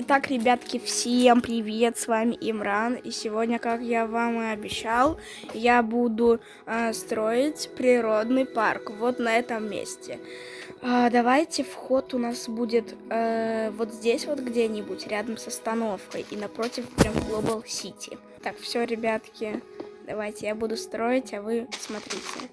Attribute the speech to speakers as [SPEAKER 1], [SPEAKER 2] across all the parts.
[SPEAKER 1] Итак, ребятки, всем привет, с вами Имран, и сегодня, как я вам и обещал, я буду строить природный парк вот на этом месте. Давайте, вход у нас будет вот здесь вот где-нибудь, рядом с остановкой, и напротив прям Global City. Так, все, ребятки, давайте я буду строить, а вы смотрите.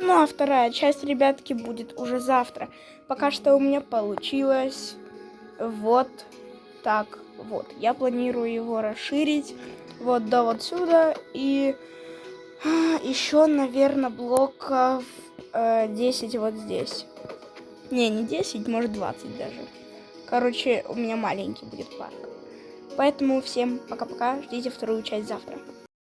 [SPEAKER 1] Ну а вторая часть, ребятки, будет уже завтра. Пока что у меня получилось вот так вот. Я планирую его расширить вот до вот сюда. И еще, наверное, блоков 10 вот здесь. Не 10, может 20 даже. Короче, у меня маленький будет парк. Поэтому всем пока-пока. Ждите вторую часть завтра.